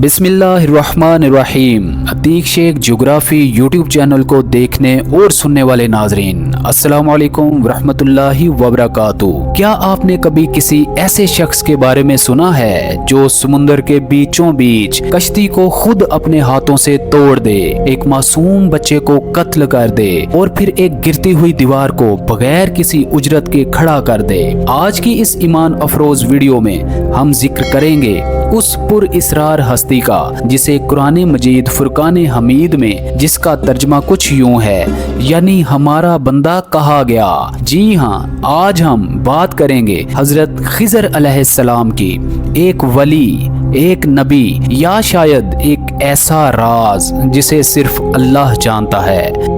बिस्मिल्लाहिर्रहमानिर्रहीम। Atiq Sheikh geography YouTube channel को देखने और सुनने वाले नाजरीन, अस्सलाम वालेकुम वरहमतुल्लाहि वबरकातुहू। क्या आपने कभी किसी ऐसे शख्स के बारे में सुना है जो समुंदर के बीचों बीच कश्ती को खुद अपने हाथों से तोड़ दे, एक मासूम बच्चे को कत्ल कर दे और फिर एक गिरती हुई दीवार को बगैर किसी उजरत के खड़ा कर दे? आज की इस ईमान अफरोज वीडियो में हम जिक्र करेंगे उस पुर इसरार हस्ती का जिसे कुरान मजीद फुरकान हमीद में जिसका तर्जमा कुछ यूं है, यानी हमारा बंदा कहा गया। जी हाँ, आज हम बात करेंगे हजरत खिजर अलैहिस्सलाम की, एक वली, एक नबी या शायद एक ऐसा राज जिसे सिर्फ अल्लाह जानता है।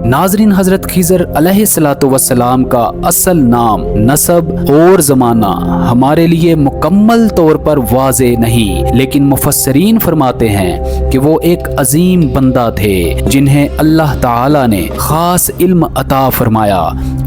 नाजरीन, हजरत खिजर अलैहिस्सलाम का असल नाम, नसब और जमाना हमारे लिए मुकम्मल तौर पर वाज़े नहीं, लेकिन मुफस्सरीन फरमाते हैं कि वो एक अजीम बंदा थे जिन्हें अल्लाह ताला ने खास इल्म अता फरमाया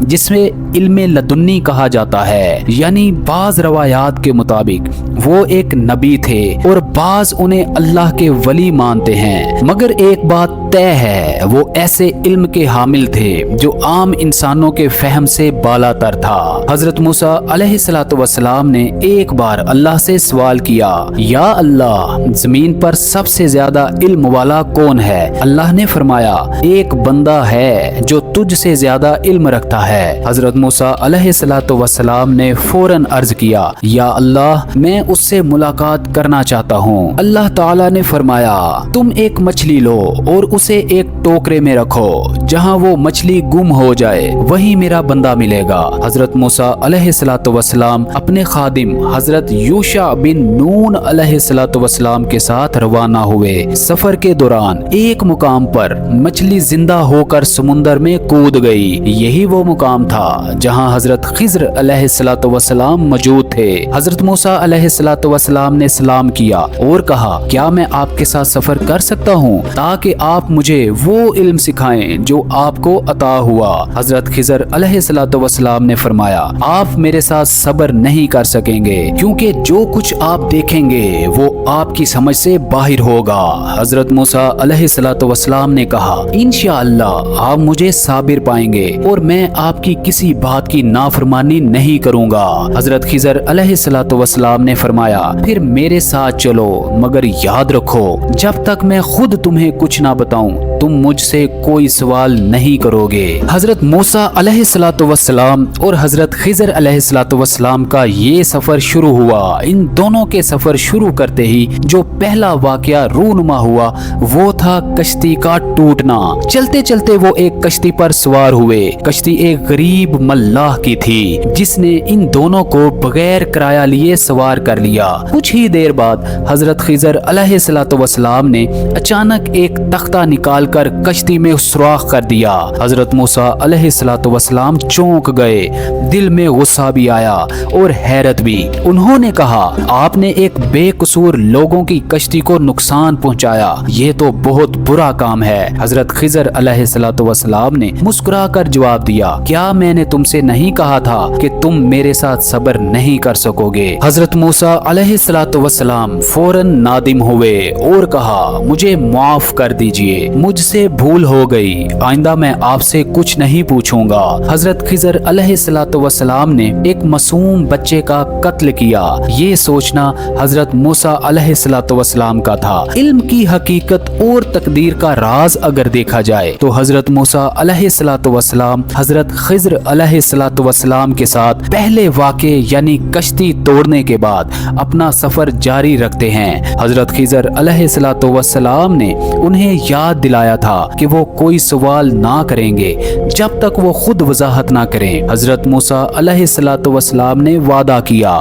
जिसमें इल्मे लदुन्नी कहा जाता है। यानी बाज रवायात के मुताबिक वो एक नबी थे और बाज उन्हें अल्लाह के वली मानते हैं। मगर एक बात तय है, वो ऐसे इल्म के हामिल थे जो आम इंसानों के फहम से बालातर था। हजरत मूसा अलैहिस्सलाम ने एक बार अल्लाह से सवाल किया, या अल्लाह, जमीन पर सबसे ज्यादा इल्म वाला कौन है? अल्लाह ने फरमाया, एक बंदा है जो तुझसे ज्यादा इल्म रखता है। हजरत मूसा अलैहिस्सलाम ने फौरन अर्ज किया, या अल्लाह, मैं उससे मुलाकात करना चाहता हूँ। अल्लाह ताला ने फरमाया, तुम एक मछली लो और उसे एक टोकरे में रखो, जहाँ वो मछली गुम हो जाए वही मेरा बंदा मिलेगा। हजरत मूसा अलैहिस्सलाम अपने खादिम हजरत यूशा बिन नून अलैहिस्सलाम के साथ रवाना हुए। सफर के दौरान एक मुकाम पर मछली जिंदा होकर समुंदर में कूद गई। यही वो मुकाम था जहाँ हजरत खिजर अलैहिस्सलाम मौजूद थे। हजरत मूसा अलैहिस्सलाम ने सलाम किया और कहा, क्या मैं आपके साथ सफर कर सकता हूँ ताकि आप मुझे वो इल्म सिखाएं जो आपको अता हुआ? हजरत खिजर अलैहिस्सलाम ने फरमाया, आप मेरे साथ सब्र नहीं कर सकेंगे क्योंकि जो कुछ आप देखेंगे वो आपकी समझ से बाहर होगा। हजरत मूसा अलैहिस्सलाम ने कहा, इंशाअल्लाह आप मुझे साबिर पाएंगे और मैं आपकी किसी बात की नाफरमानी नहीं करूंगा। हजरत खिजर अलैहिस्सलाम ने फरमाया, फिर मेरे साथ चलो, मगर याद रखो जब तक मैं खुद तुम्हें कुछ ना बताऊं तुम मुझसे कोई सवाल नहीं करोगे। हजरत मूसा अलैहिस्सलाम और हजरत खिजर अलैहिस्सलाम का ये सफर शुरू हुआ। इन दोनों के सफर शुरू करते ही जो पहला वाकया रूनुमा हुआ वो था कश्ती का टूटना। चलते चलते वो एक कश्ती पर सवार हुए। कश्ती एक गरीब मल्लाह की थी जिसने इन दोनों को बगैर किराया लिए सवार कर लिया। कुछ ही देर बाद हजरत खिजर अलैहिस्सलाम ने अचानक एक तख्ता निकाल कर कश्ती में सुराख कर दिया। हजरत मूसा अलैहिस्सलाम चौंक गए, दिल में गुस्सा भी आया और हैरत भी। उन्होंने कहा, आपने एक बेकसूर लोगों की कश्ती को नुकसान पहुंचाया, ये तो बहुत बुरा काम है। हजरत खिजर अलैहिस्सलाम ने मुस्कुरा कर जवाब दिया, क्या मैंने तुमसे नहीं कहा था कि तुम मेरे साथ सब्र नहीं कर सकोगे? हजरत मूसा अलैहिस्सलाम फौरन नादिम हुए और कहा, मुझे माफ कर दीजिए, मुझसे भूल हो गई, आइंदा मैं आपसे कुछ नहीं पूछूंगा। हजरत खिजर अलैहिस्सलाम ने एक मासूम बच्चे का कत्ल किया। ये सोचना हजरत मूसा अलैहिस्सलाम का था। इल्म की हकीकत और तकदीर का राज अगर देखा जाए तो हजरत मूसा अलैहिस्सलाम हजरत खिजर अलैहिस्सलाम के साथ पहले वाक़े यानी कश्ती तोड़ने के बाद अपना सफर जारी रखते हैं। हजरत खिजर अलैहिस्सलाम ने उन्हें याद दिलाया था कि वो कोई सवाल ना करेंगे जब तक वो खुद वजाहत ना करें। हजरत मूसा अलैहिस्सलाम ने वादा किया,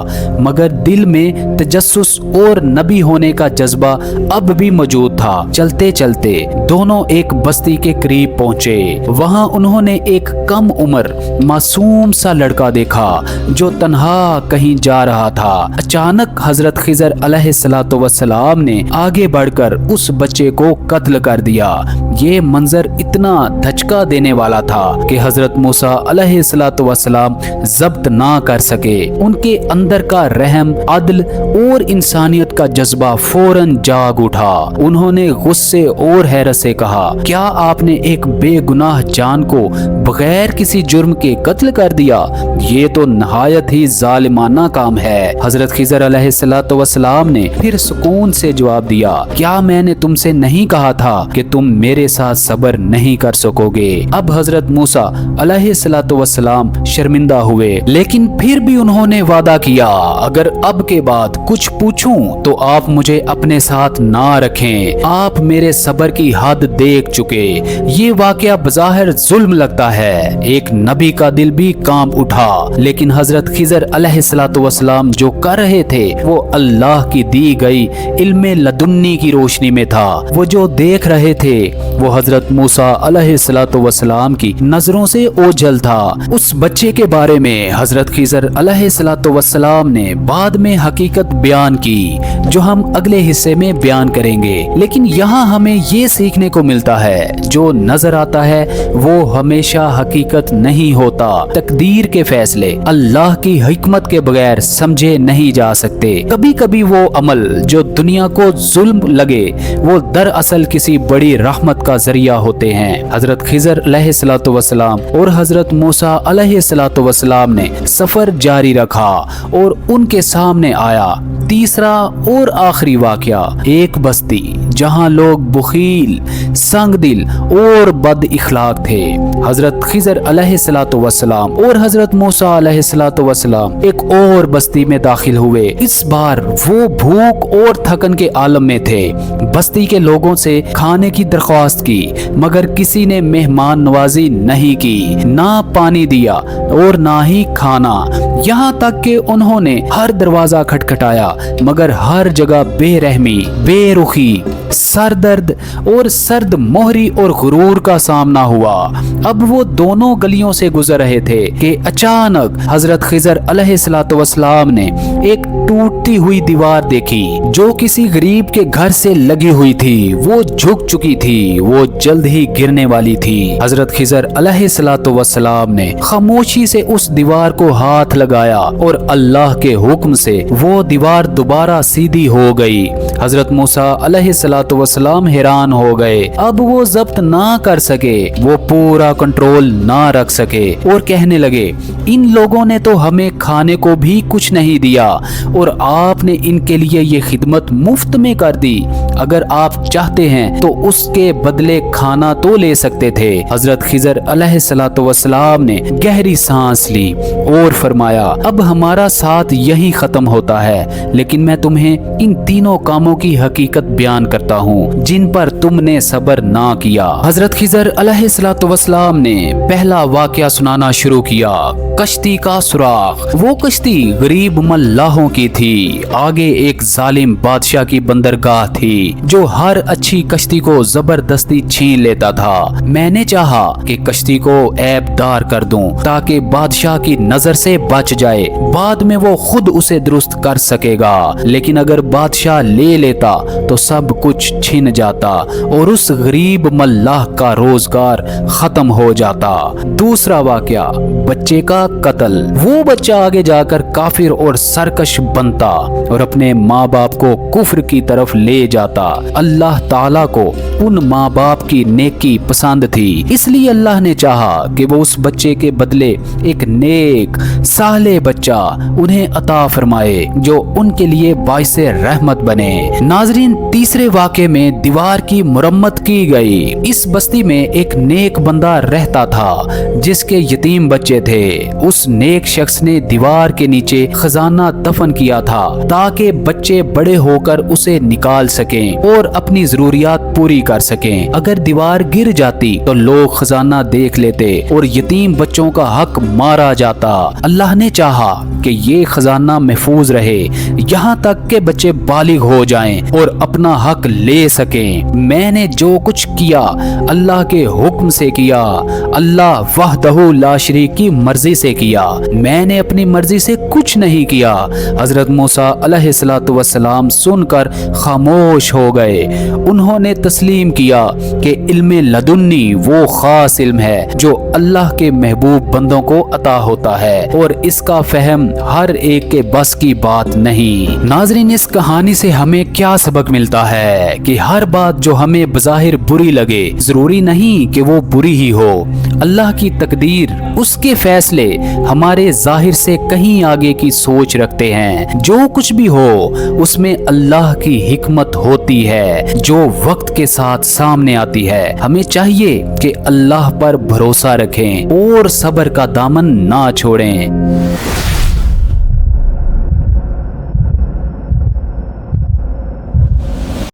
मगर दिल में तजस्सुस और नबी होने का जज्बा अब भी मौजूद था। चलते चलते दोनों एक बस्ती के करीब पहुंचे। वहां उन्होंने एक कम उम्र मासूम सा लड़का देखा जो तन्हा कहीं जा रहा था। अचानक हजरत खिजर अलैहिस्सलाम ने आगे बढ़कर उस बच्चे को कत्ल कर दिया। ये मंजर इतना धचका देने वाला था कि हजरत मूसा अलैहिस्सलाम जब्त ना कर सके। उनके अंदर का रहम, अदल और इंसानियत का जज्बा फौरन जाग उठा। उन्होंने गुस्से और हैरत से कहा, क्या आपने एक बेगुनाह जान को बगैर किसी जुर्म के कत्ल कर दिया? ये तो नहायत ही जालिमाना काम है। हजरत खिज़र अलैहिस्सलाम ने फिर सुकून से जवाब दिया, क्या मैंने तुमसे नहीं कहा था कि तुम मेरे साथ सब्र नहीं कर सकोगे? अब हजरत मूसा अलैहिस्सलाम शर्मिंदा हुए, लेकिन फिर भी उन्होंने वादा किया, अगर अब के बाद कुछ पूछूं तो आप मुझे अपने साथ ना रखें। आप मेरे सब्र की हद देख चुके। ये वाकया बज़ाहिर जुल्म लगता है, एक नबी का दिल भी कांप उठा, लेकिन हजरत खिज़र अलैहिस्सलाम जो कर रहे थे वो अल्लाह की दी गई इल्मे लदुन्नी की रोशनी में था। वो जो देख रहे थे वो हजरत मूसा अलैहिस्सलाम की नजरों से ओझल था। उस बच्चे के बारे में हजरत खिज़र अलैहिस्सलाम ने बाद में हकीकत बयान की, जो हम अगले हिस्से में बयान करेंगे। लेकिन यहाँ हमें ये सीखने को मिलता है, जो नजर आता है वो हमेशा हकीकत नहीं होता। तकदीर के फैसले अल्लाह की हिकमत के बगैर समझे नहीं जा सकते। कभी कभी वो अमल जो दुनिया को जुल्म लगे वो दरअसल किसी बड़ी रहमत का जरिया होते हैं। हजरत खिज़र अलैहिस्सलाम और हजरत मूसा अलैहिस्सलाम ने सफर जारी रखा और उनके सामने आया तीसरा और आखिरी वाकया, एक बस्ती जहां लोग बुखील, संगदिल और बद इखलाक थे। हजरत खिज़र अलैहिस्सलाम और हजरत मूसा अलैहिस्सलाम एक और बस्ती में दाखिल हुए। इस बार वो भूख और थकन के आलम में थे। बस्ती के लोगों से खाने की दरख्वास्त की, मगर किसी ने मेहमान नवाजी नहीं की, ना पानी दिया और ना ही खाना। यहाँ तक कि उन्होंने हर दरवाजा खटखटाया, मगर हर जगह बेरहमी, बेरुखी, सरदर्द और सर्द मोहरी और गुरूर का सामना हुआ। अब वो दोनों गलियों से गुजर रहे थे कि अचानक हजरत खिज़र अलैहिस्सलाम ने एक टूटती हुई दीवार देखी जो किसी गरीब के घर से लगी हुई थी। वो झुक चुकी थी, वो जल्द ही गिरने वाली थी। हजरत खिज़र अलैहिस्सलाम ने खामोशी से उस दीवार को हाथ लगाया और अल्लाह के हुक्म से वो दीवार दोबारा सीधी हो गई। हजरत मूसा अलैहिस्सलाम हैरान हो गए। अब वो जब्त ना कर सके, वो पूरा कंट्रोल ना रख सके और कहने लगे, इन लोगों ने तो हमें खाने को भी कुछ नहीं दिया और आपने इनके लिए ये खिदमत मुफ्त में कर दी। अगर आप चाहते हैं तो उसके बदले खाना तो ले सकते थे। हजरत खिज़र अलैहिस्सलाम ने गहरी सांस ली और फरमाया, अब हमारा साथ यही खत्म होता है, लेकिन मैं तुम्हें इन तीनों कामों की हकीकत बयान करता हूँ जिन पर तुमने सब्र ना किया। हजरत खिज़र अलैहिस्सलाम ने पहला वाकया सुनाना शुरू किया, कश्ती का सुराख। वो कश्ती गरीब मल्लाहों की थी। आगे एक जालिम बादशाह की बंदरगाह थी जो हर अच्छी कश्ती को जबरदस्ती छीन लेता था। मैंने चाहा कि कश्ती को ऐबदार कर दूं ताकि बादशाह की नजर से बच जाए, बाद में वो खुद उसे दुरुस्त कर सकेगा। लेकिन अगर बादशाह ले लेता तो सब कुछ छिन जाता और उस गरीब मल्लाह का रोजगार खत्म हो जाता। दूसरा वाकया, बच्चे का कत्ल। वो बच्चा आगे जाकर काफिर और सरकश बनता और अपने माँ बाप को कुफ्र की तरफ ले जाता। अल्लाह ताला को उन माँ बाप की नेकी पसंद थी, इसलिए अल्लाह ने चाहा कि वो उस बच्चे के बदले एक नेक साले बच्चा उन्हें अता फरमाए जो उनके लिए बाइसे रहमत बने। नाजरीन, तीसरे वाक़े में दीवार की मुरम्मत की गई। इस बस्ती में एक नेक बंदा रहता था जिसके यतीम बच्चे थे। उस नेक शख्स ने दीवार के नीचे खजाना दफन किया था ताकि बच्चे बड़े होकर उसे निकाल सकें और अपनी जरूरियात पूरी कर सकें। अगर दीवार गिर जाती तो लोग खजाना देख लेते और यतीम बच्चों का हक मारा जाता। अल्लाह ने चाहा कि ये खजाना महफूज रहे यहाँ तक के बच्चे बालिग हो जाएं और अपना हक ले सकें। मैंने जो कुछ किया अल्लाह के हुक्म से किया, अल्लाह वहदहू ला शरीक की मर्जी से किया, मैंने अपनी मर्जी से कुछ नहीं किया। हजरत मूसा अलैहिस्सलाम सुनकर खामोश खुश हो गए। उन्होंने तस्लीम किया कि इल्म लदुन्नी वो खास इल्म है जो अल्लाह के महबूब बंदों को अता होता है और इसका फहम हर एक के बस की बात नहीं। नाज़रीन, इस कहानी से हमें क्या सबक मिलता है कि हर बात जो हमें बज़ाहिर बुरी लगे जरूरी नहीं कि वो बुरी ही हो। अल्लाह की तकदीर, उसके फैसले हमारे जाहिर से कहीं आगे की सोच रखते हैं। जो कुछ भी हो उसमें अल्लाह की हिकमत होती है जो वक्त के साथ सामने आती है। हमें चाहिए कि अल्लाह पर भरोसा रखें और सब्र का दामन ना छोड़ें।